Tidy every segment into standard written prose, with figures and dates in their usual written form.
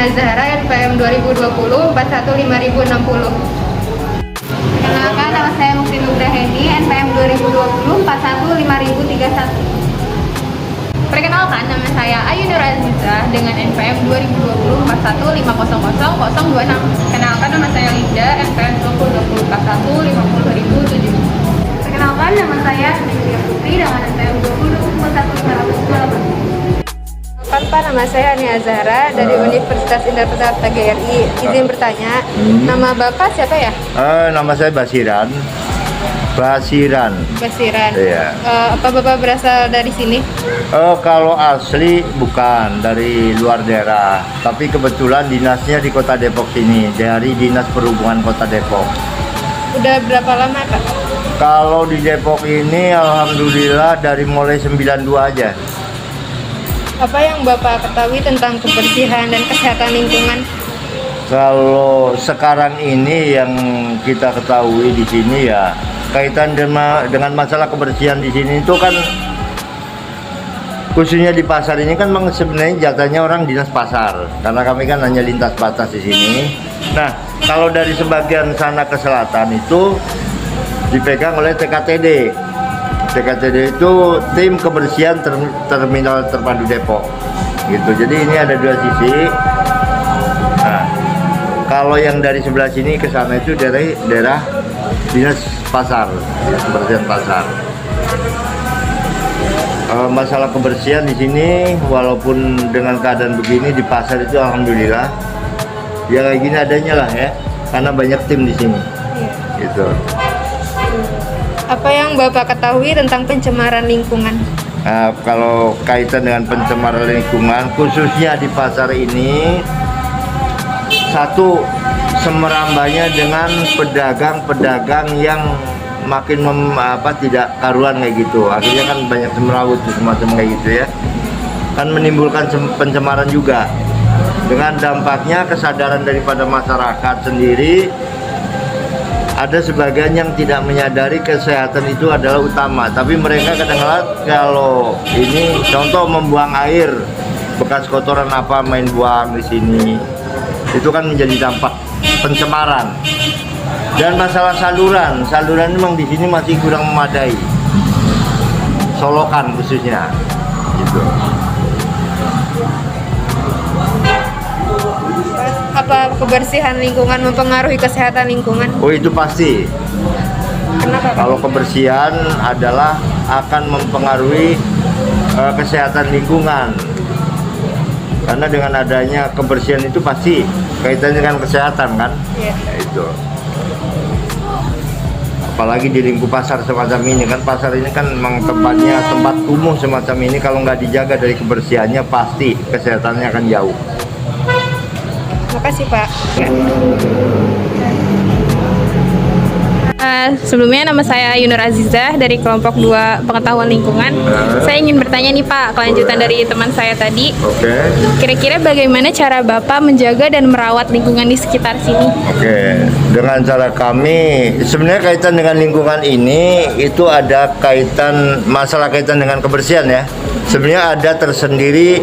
Nia Zahra, NPM 2020 415060. Perkenalkan, nama saya Mukti Nugraheni, NPM 2020 415031. Perkenalkan, nama saya Ayu Nur Azizah dengan NPM 2020 41500026. Kenalkan, nama saya Linda, NPM 2020 415007. Perkenalkan, nama saya Siti Putri dengan NPM 2020 41528. Pak, nama saya Nia Zahra dari Universitas Indah Pesat TGRI. Izin bertanya, nama Bapak siapa ya? Nama saya Basiran. Basiran. Iya. Apa Bapak berasal dari sini? Kalau asli bukan dari luar daerah, tapi kebetulan dinasnya di Kota Depok sini, dari Dinas Perhubungan Kota Depok. Udah berapa lama, Pak? Kalau di Depok ini alhamdulillah dari mulai 92 aja. Apa yang Bapak ketahui tentang kebersihan dan kesehatan lingkungan? Kalau sekarang ini yang kita ketahui di sini ya kaitan dengan masalah kebersihan di sini itu kan khususnya di pasar ini kan memang sebenarnya jatahnya orang dinas pasar karena kami kan hanya lintas batas di sini. Nah, kalau dari sebagian sana ke selatan itu dipegang oleh TKTD. TKTD itu tim kebersihan terminal terpadu Depok gitu. Jadi ini ada dua sisi. Nah, kalau yang dari sebelah sini ke sana itu dari daerah dinas pasar, kebersihan pasar. Masalah kebersihan di sini walaupun dengan keadaan begini di pasar itu alhamdulillah ya kayak gini adanya lah ya, karena banyak tim di sini gitu. Apa yang Bapak ketahui tentang pencemaran lingkungan? Kalau kaitan dengan pencemaran lingkungan khususnya di pasar ini, satu, semerambanya dengan pedagang-pedagang yang makin tidak karuan kayak gitu. Akhirnya kan banyak semrawut semacam kayak gitu ya, kan menimbulkan pencemaran juga. Dengan dampaknya kesadaran daripada masyarakat sendiri, ada sebagian yang tidak menyadari kesehatan itu adalah utama, tapi mereka kadang-kadang kalau ini contoh membuang air bekas kotoran apa main buang di sini, itu kan menjadi dampak pencemaran. Dan masalah saluran memang di sini masih kurang memadai, solokan khususnya gitu. Apa kebersihan lingkungan mempengaruhi kesehatan lingkungan? Oh, itu pasti. Kenapa, Pak? Kalau kebersihan adalah akan mempengaruhi kesehatan lingkungan. Karena dengan adanya kebersihan itu pasti kaitannya dengan kesehatan kan? Iya. Ya, itu. Apalagi di lingkup pasar semacam ini kan, pasar ini kan memang tempatnya tempat kumuh semacam ini, kalau nggak dijaga dari kebersihannya pasti kesehatannya akan jauh. Makasih, Pak. Sebelumnya nama saya Ayu Nur Azizah dari kelompok 2 pengetahuan lingkungan. Saya ingin bertanya nih Pak, kelanjutan dari teman saya tadi. Oke. Kira-kira bagaimana cara Bapak menjaga dan merawat lingkungan di sekitar sini? Oke, dengan cara kami sebenarnya kaitan dengan lingkungan ini itu ada masalah kaitan dengan kebersihan ya. Sebenarnya ada tersendiri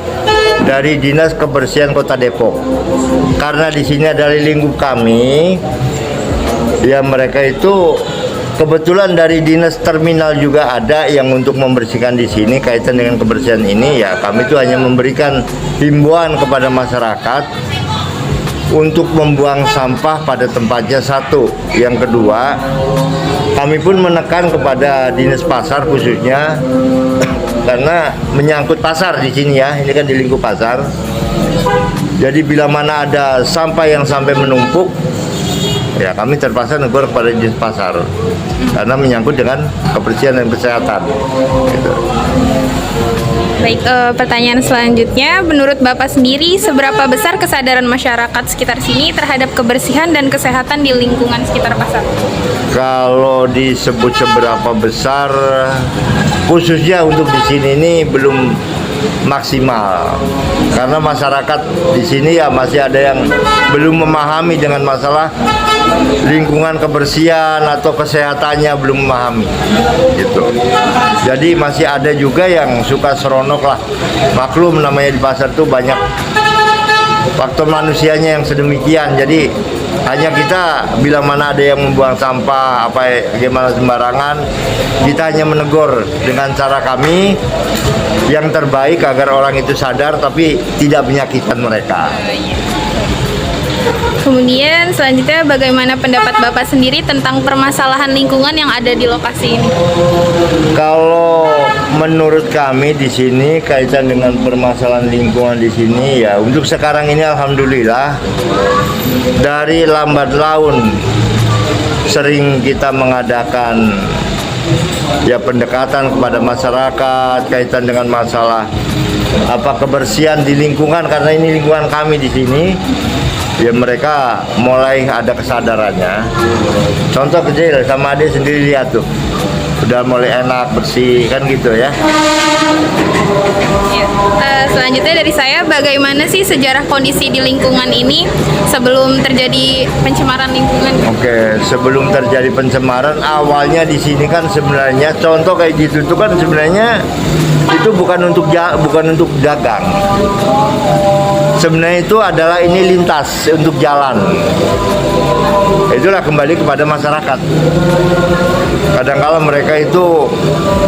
dari Dinas Kebersihan Kota Depok. Karena di sini adalah lingkup kami, ya mereka itu kebetulan dari dinas terminal juga ada yang untuk membersihkan di sini kaitan dengan kebersihan ini. Ya kami itu hanya memberikan himbauan kepada masyarakat untuk membuang sampah pada tempatnya, satu. Yang kedua, kami pun menekan kepada dinas pasar khususnya karena menyangkut pasar di sini ya, ini kan di lingkup pasar. Jadi bila mana ada sampah yang sampai menumpuk, ya kami terpaksa negur kepada dinas pasar karena menyangkut dengan kebersihan dan kesehatan gitu. Baik, pertanyaan selanjutnya, menurut Bapak sendiri seberapa besar kesadaran masyarakat sekitar sini terhadap kebersihan dan kesehatan di lingkungan sekitar pasar? Kalau disebut seberapa besar, khususnya untuk di sini ini belum maksimal karena masyarakat di sini ya masih ada yang belum memahami dengan masalah lingkungan kebersihan atau kesehatannya, belum memahami gitu. Jadi masih ada juga yang suka seronok lah, maklum namanya di pasar tuh banyak faktor manusianya yang sedemikian. Jadi hanya kita bila mana ada yang membuang sampah gimana sembarangan, kita hanya menegur dengan cara kami yang terbaik agar orang itu sadar tapi tidak menyakitkan mereka. Kemudian selanjutnya bagaimana pendapat Bapak sendiri tentang permasalahan lingkungan yang ada di lokasi ini? Kalau menurut kami di sini kaitan dengan permasalahan lingkungan di sini ya, untuk sekarang ini alhamdulillah dari lambat laun sering kita mengadakan ya pendekatan kepada masyarakat kaitan dengan masalah kebersihan di lingkungan, karena ini lingkungan kami di sini. Ya mereka mulai ada kesadarannya. Contoh kecil, sama adik sendiri lihat tuh, udah mulai enak bersih kan gitu ya. Ya. Selanjutnya dari saya, bagaimana sih sejarah kondisi di lingkungan ini sebelum terjadi pencemaran lingkungan? Oke, sebelum terjadi pencemaran, awalnya di sini kan sebenarnya contoh kayak gitu tuh kan sebenarnya itu bukan untuk dagang. Sebenarnya itu adalah ini lintas untuk jalan. Itulah kembali kepada masyarakat. Kadang-kala mereka itu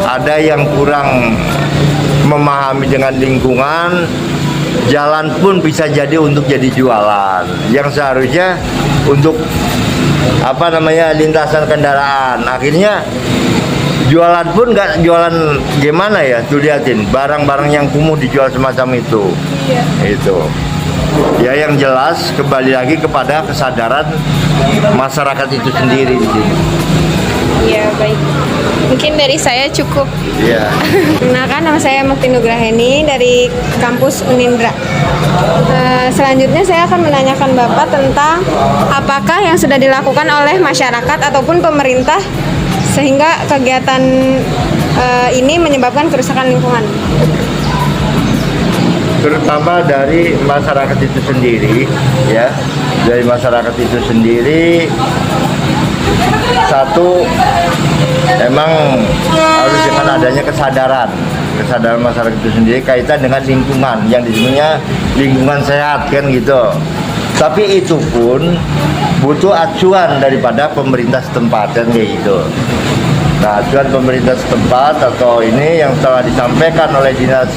ada yang kurang memahami dengan lingkungan. Jalan pun bisa jadi untuk jadi jualan, yang seharusnya untuk lintasan kendaraan. Akhirnya jualan pun nggak jualan gimana ya, tuh liatin barang-barang yang kumuh dijual semacam itu. Itu ya, yang jelas kembali lagi kepada kesadaran masyarakat itu sendiri di sini. Ya baik, mungkin dari saya cukup. Iya. Perkenalkan, nama saya Mukti Nugraheni dari kampus Unindra. Selanjutnya saya akan menanyakan Bapak tentang apakah yang sudah dilakukan oleh masyarakat ataupun pemerintah sehingga kegiatan ini menyebabkan kerusakan lingkungan. Terutama dari masyarakat itu sendiri ya, dari masyarakat itu sendiri. Satu, emang harus dengan adanya kesadaran masyarakat itu sendiri kaitan dengan lingkungan yang disebutnya lingkungan sehat kan gitu. Tapi itu pun butuh acuan daripada pemerintah setempat kan kayak gitu. Nah, acuan pemerintah setempat atau ini yang telah disampaikan oleh Dinas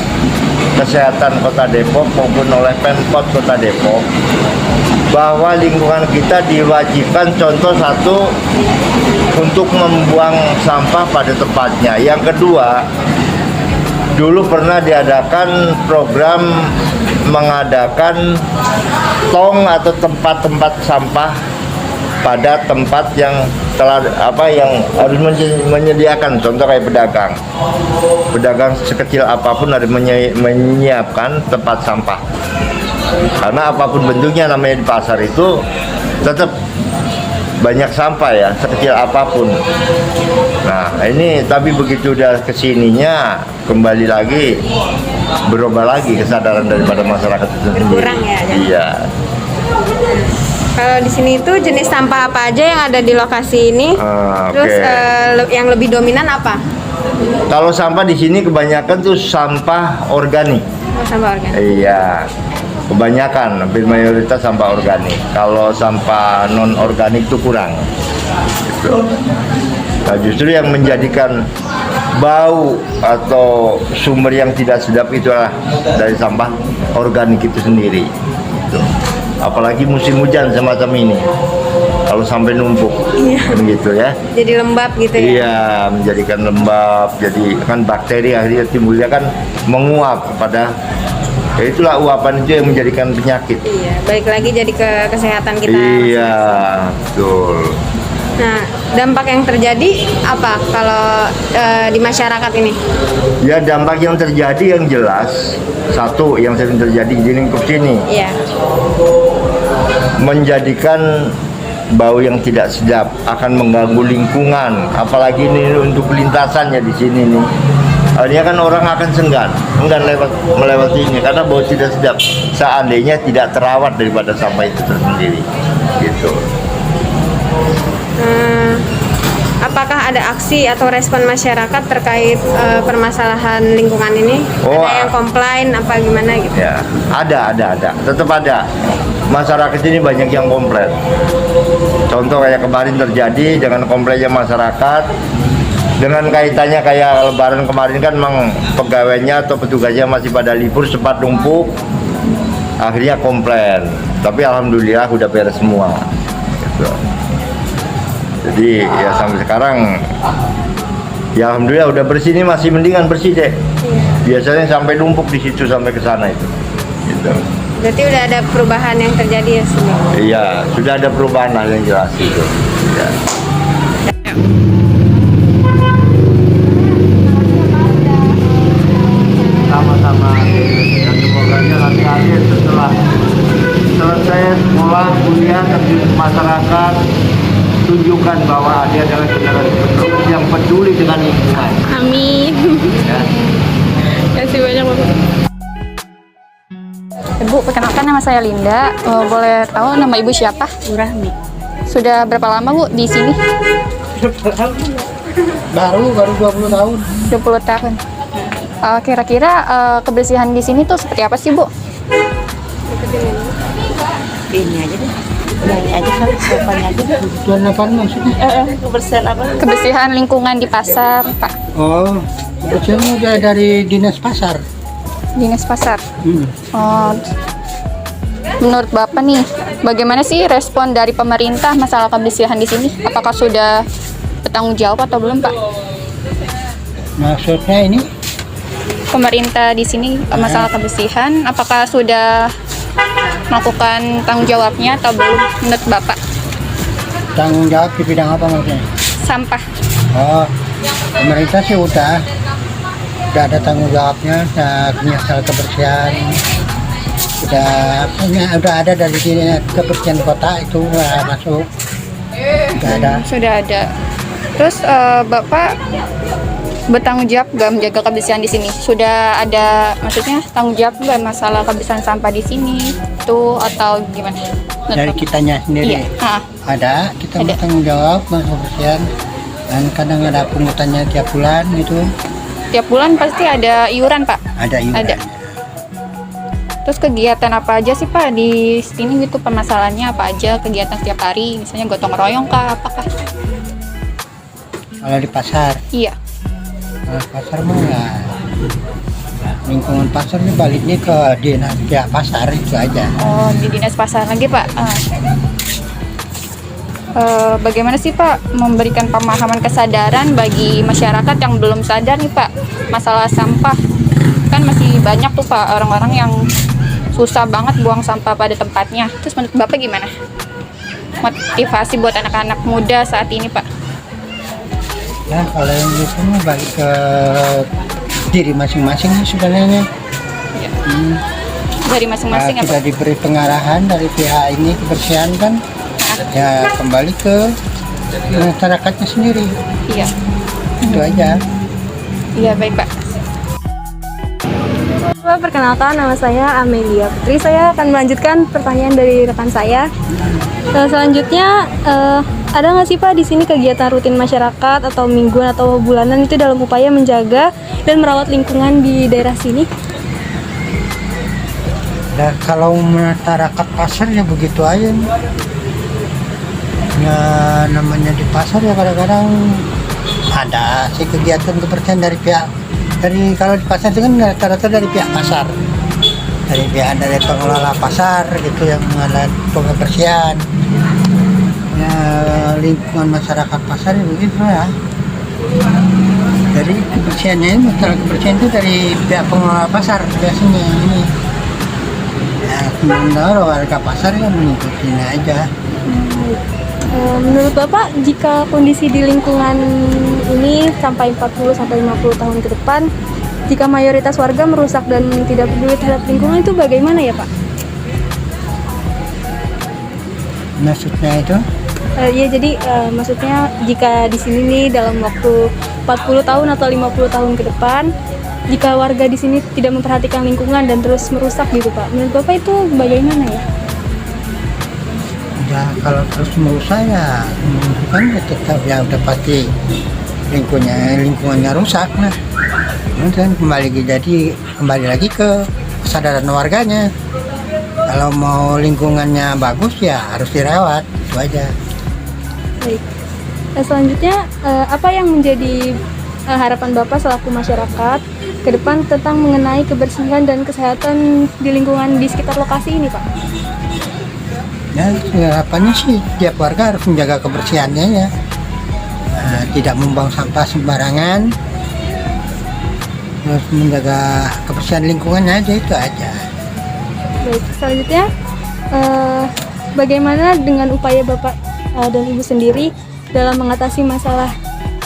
Kesehatan Kota Depok maupun oleh Pemkot Kota Depok, bahwa lingkungan kita diwajibkan contoh satu untuk membuang sampah pada tempatnya. Yang kedua, dulu pernah diadakan program mengadakan tong atau tempat-tempat sampah pada tempat yang telah yang harus menyediakan, contoh kayak pedagang sekecil apapun harus menyiapkan tempat sampah, karena apapun bentuknya namanya di pasar itu tetap banyak sampah ya, sekecil apapun. Nah ini tapi begitu udah kesininya kembali lagi berubah lagi kesadaran daripada masyarakat itu sendiri. Berkurang ya? Iya. Kalau di sini itu jenis sampah apa aja yang ada di lokasi ini? Terus yang lebih dominan apa? Kalau sampah di sini kebanyakan tuh sampah organik. Sampah organik. Iya, kebanyakan, hampir mayoritas sampah organik. Kalau sampah non organik itu kurang. Gitu. Nah, justru yang menjadikan bau atau sumber yang tidak sedap itulah dari sampah organik itu sendiri. Gitu. Apalagi musim hujan semacam ini, kalau sampai numpuk, gitu ya. Jadi lembab gitu ya? Iya, menjadikan lembab. Jadi kan bakteri akhirnya timbulnya kan menguap pada. Ya itulah uapan itu yang menjadikan penyakit. Iya, balik lagi jadi ke kesehatan kita. Iya, betul. Nah, dampak yang terjadi apa kalau di masyarakat ini? Ya dampak yang terjadi yang jelas, satu yang sering terjadi di lingkup sini. Iya. Menjadikan bau yang tidak sedap, akan mengganggu lingkungan, apalagi ini untuk lintasannya di sini nih. Akhirnya kan orang akan enggan melewati ini karena bau tidak sedap. Seandainya tidak terawat daripada sampah itu tersendiri, gitu. Apakah ada aksi atau respon masyarakat terkait permasalahan lingkungan ini? Oh, Ada yang komplain apa gimana gitu? Ya, ada, tetap ada. Masyarakat ini banyak yang komplain. Contoh kayak kemarin terjadi dengan komplainnya masyarakat, dengan kaitannya kayak Lebaran kemarin kan memang pegawainya atau petugasnya masih pada libur, sempat numpuk, akhirnya komplain. Tapi alhamdulillah udah beres semua. Gitu. Jadi ya sampai sekarang, ya alhamdulillah udah bersih, ini masih mendingan bersih deh. Biasanya sampai numpuk di situ sampai ke sana itu. Gitu. Berarti udah ada perubahan yang terjadi ya sebenarnya? Iya, sudah ada perubahan lah yang jelas itu. Ya. Sama-sama. Dan semoga nanti setelah selesai sekolah, kuliah, terjun ke masyarakat, tunjukkan bahwa dia adalah generasi penerus yang peduli dengan lingkungan. Amin. Ya. Terima kasih banyak Bapak. Ibu, perkenalkan nama saya Linda. Boleh tahu nama Ibu siapa? Rahmi. Sudah berapa lama Bu di sini? Baru 20 tahun. 20 tahun. Kira-kira kebersihan di sini tuh seperti apa sih Bu? Ini aja deh. Ini aja kan sopannya aja. Tuan apa maksudnya? Kebersihan apa? Kebersihan lingkungan di pasar, Pak. Oh, kebersihan udah dari dinas pasar. Dinas pasar. Oh, menurut Bapak nih, bagaimana sih respon dari pemerintah masalah kebersihan di sini? Apakah sudah bertanggung jawab atau belum, Pak? Maksudnya ini? Pemerintah di sini masalah kebersihan, apakah sudah melakukan tanggung jawabnya atau belum menurut Bapak? Tanggung jawab di bidang apa maksudnya? Sampah. Oh, pemerintah sih udah ada tanggung jawabnya, masalah kebersihan. Udah ada dari kebersihan kota itu masuk. Sudah ada. Terus Bapak bertanggung jawab nggak menjaga kebersihan di sini? Sudah ada, maksudnya tanggung jawab nggak masalah kebersihan sampah di sini tuh atau gimana? Dari kitanya sendiri. Iya. Ada, kita Ada. bertanggung jawab masalah kebersihan. Dan kadang ada pungutannya tiap bulan gitu. Tiap bulan pasti ada iuran, Pak? Ada iuran. Ada. Terus kegiatan apa aja sih Pak di sini gitu, permasalahannya apa aja kegiatan setiap hari, misalnya gotong royong kah, apakah? Kalau di pasar, Iya. pasar mah ya, lingkungan pasar ini baliknya ke dinas pihak pasar itu aja. Oh, di dinas pasar lagi Pak. Bagaimana sih Pak memberikan pemahaman kesadaran bagi masyarakat yang belum sadar nih Pak masalah sampah? Kan masih banyak tuh Pak orang-orang yang susah banget buang sampah pada tempatnya. Terus menurut Bapak gimana? Motivasi buat anak-anak muda saat ini Pak? Ya kalau yang itu mah balik ke diri masing-masing sebenarnya. Ya. Dari masing-masing Kita diberi pengarahan dari pihak ini kebersihan kan, ya kembali ke masyarakatnya sendiri. Iya. Itu aja. Iya baik Pak. Perkenalkan, nama saya Amelia Putri. Saya akan melanjutkan pertanyaan dari rekan saya. Selanjutnya, ada nggak sih Pak di sini kegiatan rutin masyarakat atau mingguan atau bulanan itu dalam upaya menjaga dan merawat lingkungan di daerah sini? Dan kalau masyarakat pasar ya begitu aja. Ya namanya di pasar ya kadang-kadang ada sih kegiatan kebersihan dari pihak. Kalau di pasar itu kan rata-rata dari pihak pasar, dari pengelola pasar gitu yang mengelola kebersihan. Ya lingkungan masyarakat pasar ya begitu ya. Dari kebersihannya, masalah kebersihan itu dari pihak pengelola pasar biasanya ini. Ya sementara warga pasar kan mengikutinya aja. Menurut Bapak, jika kondisi di lingkungan ini sampai 40-50 tahun ke depan, jika mayoritas warga merusak dan tidak peduli terhadap lingkungan, itu bagaimana ya Pak? Maksudnya itu? Ya jadi maksudnya jika di sini nih dalam waktu 40 tahun atau 50 tahun ke depan, jika warga di sini tidak memperhatikan lingkungan dan terus merusak gitu Pak, menurut Bapak itu bagaimana ya? Ya kalau terus merusak ya kan ya tetap yang udah pasti lingkungannya rusak lah. Kemudian kembali lagi ke kesadaran warganya. Kalau mau lingkungannya bagus ya harus dirawat, itu aja. Baik. Selanjutnya apa yang menjadi harapan Bapak selaku masyarakat ke depan tentang mengenai kebersihan dan kesehatan di lingkungan di sekitar lokasi ini, Pak? Ya, harapannya sih tiap warga harus menjaga kebersihannya ya. Tidak membuang sampah sembarangan. Terus menjaga kebersihan lingkungannya aja, itu aja. Baik, selanjutnya bagaimana dengan upaya Bapak dan Ibu sendiri dalam mengatasi masalah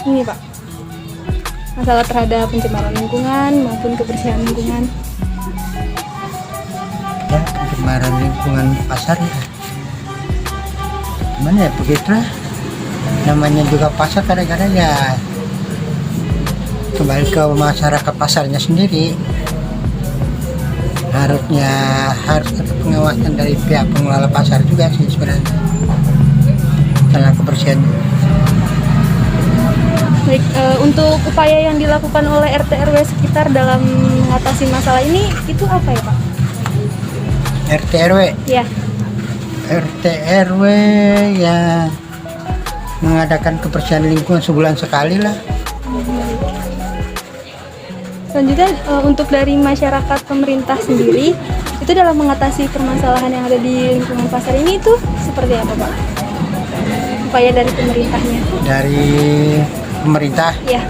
ini, Pak? Masalah terhadap pencemaran lingkungan maupun kebersihan lingkungan. Ya, pencemaran lingkungan pasar ya. Gimana ya, begitulah. Namanya juga pasar kadang-kadang ya kembali ke masyarakat pasarnya sendiri. Harus ada pengawasan dari pihak pengelola pasar juga sih sebenarnya tentang kebersihan. Baik, untuk upaya yang dilakukan oleh RT RW sekitar dalam mengatasi masalah ini itu apa ya, Pak? RT RW Ya. RT RW ya mengadakan kebersihan lingkungan sebulan sekali lah. Selanjutnya untuk dari masyarakat pemerintah sendiri itu dalam mengatasi permasalahan yang ada di lingkungan pasar ini itu seperti apa, Pak? Upaya dari pemerintahnya? Dari pemerintah Ya.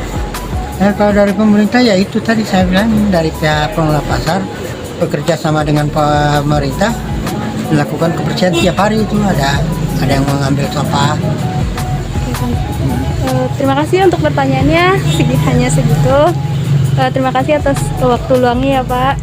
kalau dari pemerintah ya itu tadi saya bilang dari pihak pengelola pasar bekerja sama dengan pemerintah melakukan kebersihan tiap hari. Itu ada yang mengambil sampah. Terima kasih untuk pertanyaannya, hanya segitu. Terima kasih atas waktu luangnya ya, Pak.